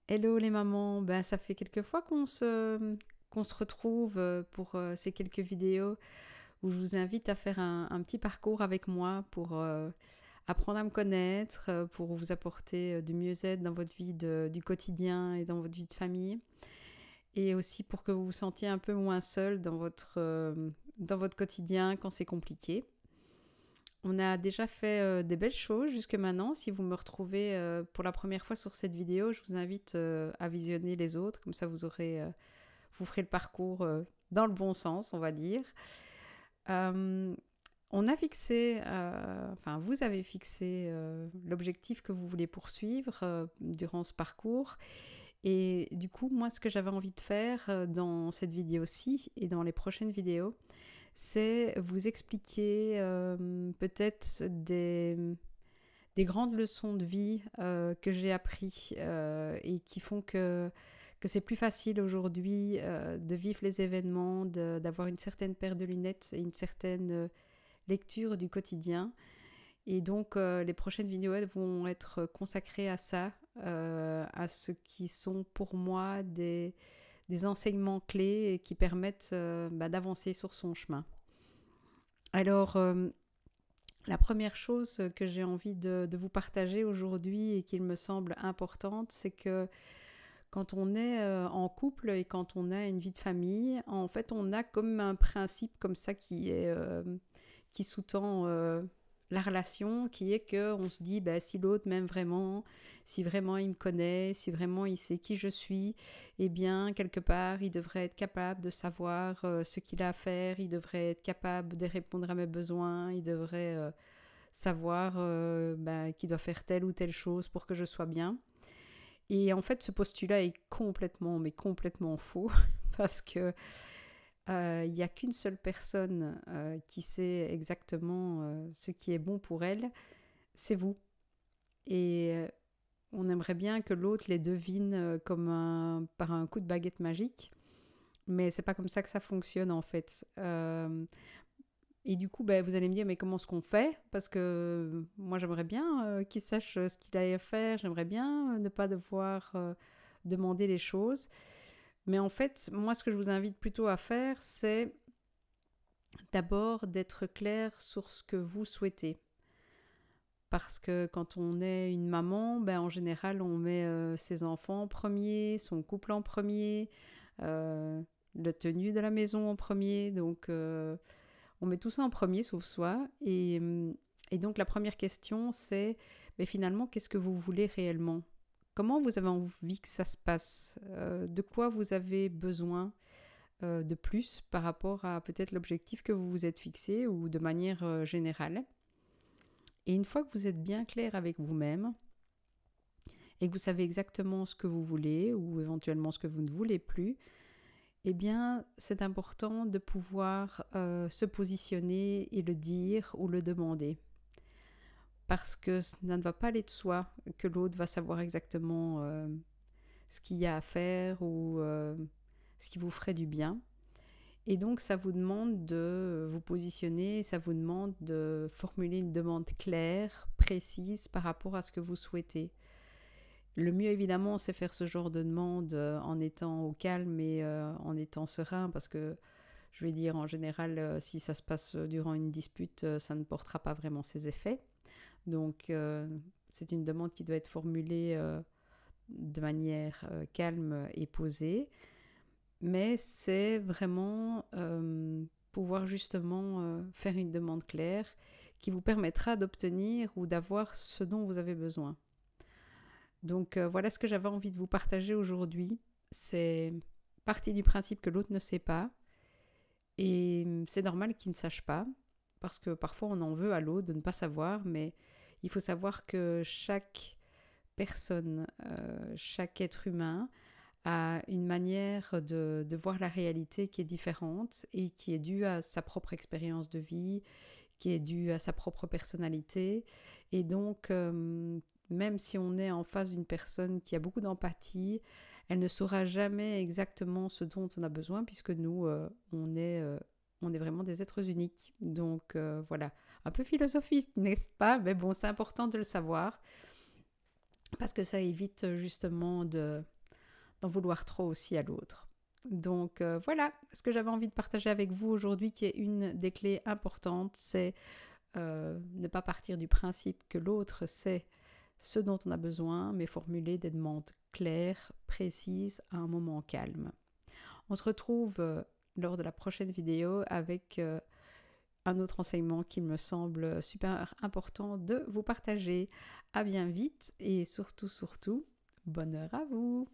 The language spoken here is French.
Hello les mamans, ben ça fait quelques fois qu'on se retrouve pour ces quelques vidéos où je vous invite à faire un petit parcours avec moi pour apprendre à me connaître, pour vous apporter du mieux-être dans votre vie du quotidien et dans votre vie de famille, et aussi pour que vous vous sentiez un peu moins seul dans votre quotidien quand c'est compliqué. On a déjà fait des belles choses jusque maintenant. Si vous me retrouvez pour la première fois sur cette vidéo, je vous invite à visionner les autres. Comme ça, vous ferez le parcours dans le bon sens, on va dire. Euh, on a fixé, enfin, vous avez fixé l'objectif que vous voulez poursuivre durant ce parcours. Et du coup, moi, ce que j'avais envie de faire dans cette vidéo-ci et dans les prochaines vidéos, c'est vous expliquer peut-être des grandes leçons de vie que j'ai appris et qui font que c'est plus facile aujourd'hui de vivre les événements, d'avoir une certaine paire de lunettes et une certaine lecture du quotidien. Et donc, les prochaines vidéos vont être consacrées à ça, à ce qui sont pour moi des enseignements clés et qui permettent d'avancer sur son chemin. Alors, la première chose que j'ai envie de vous partager aujourd'hui et qu'il me semble importante, c'est que quand on est en couple et quand on a une vie de famille, en fait, on a comme un principe comme ça qui sous-tend la relation, qui est que on se dit, ben, si l'autre m'aime vraiment, si vraiment il me connaît, si vraiment il sait qui je suis, eh bien, quelque part, il devrait être capable de savoir ce qu'il a à faire, il devrait être capable de répondre à mes besoins, il devrait savoir qu'il doit faire telle ou telle chose pour que je sois bien. Et en fait, ce postulat est complètement, mais complètement faux, parce que il n'y a qu'une seule personne qui sait exactement ce qui est bon pour elle, c'est vous. Et on aimerait bien que l'autre les devine par un coup de baguette magique, mais c'est pas comme ça que ça fonctionne en fait. Et du coup, vous allez me dire, mais comment est-ce qu'on fait? Parce que moi, j'aimerais bien qu'il sache ce qu'il a à faire, j'aimerais bien ne pas devoir demander les choses. Mais en fait, moi, ce que je vous invite plutôt à faire, c'est d'abord d'être clair sur ce que vous souhaitez. Parce que quand on est une maman, en général, on met ses enfants en premier, son couple en premier, euh, la tenue de la maison en premier. Donc, on met tout ça en premier, sauf soi. Et donc, la première question, c'est mais finalement, qu'est-ce que vous voulez réellement? Comment vous avez envie que ça se passe? De quoi vous avez besoin de plus par rapport à peut-être l'objectif que vous vous êtes fixé ou de manière générale? Et une fois que vous êtes bien clair avec vous-même et que vous savez exactement ce que vous voulez ou éventuellement ce que vous ne voulez plus, eh bien, c'est important de pouvoir se positionner et le dire ou le demander. Parce que ça ne va pas aller de soi que l'autre va savoir exactement ce qu'il y a à faire ou ce qui vous ferait du bien. Et donc, ça vous demande de vous positionner, ça vous demande de formuler une demande claire, précise par rapport à ce que vous souhaitez. Le mieux, évidemment, c'est faire ce genre de demande en étant au calme et en étant serein, parce que, je vais dire, en général, si ça se passe durant une dispute, ça ne portera pas vraiment ses effets. Donc, c'est une demande qui doit être formulée de manière calme et posée. Mais c'est vraiment pouvoir justement faire une demande claire qui vous permettra d'obtenir ou d'avoir ce dont vous avez besoin. Donc voilà ce que j'avais envie de vous partager aujourd'hui. C'est partie du principe que l'autre ne sait pas. Et c'est normal qu'il ne sache pas, parce que parfois on en veut à l'autre de ne pas savoir, mais il faut savoir que chaque personne, chaque être humain a une manière de voir la réalité qui est différente et qui est due à sa propre expérience de vie, qui est due à sa propre personnalité. Et donc, même si on est en face d'une personne qui a beaucoup d'empathie, elle ne saura jamais exactement ce dont on a besoin, puisque nous, on est vraiment des êtres uniques. Donc voilà, un peu philosophique, n'est-ce pas? Mais bon, c'est important de le savoir, parce que ça évite justement d'en vouloir trop aussi à l'autre. Donc voilà ce que j'avais envie de partager avec vous aujourd'hui, qui est une des clés importantes, c'est ne pas partir du principe que l'autre sait ce dont on a besoin, mais formuler des demandes claires, précises, à un moment calme. On se retrouve lors de la prochaine vidéo avec un autre enseignement qui me semble super important de vous partager. À bien vite et surtout, bonne heure à vous!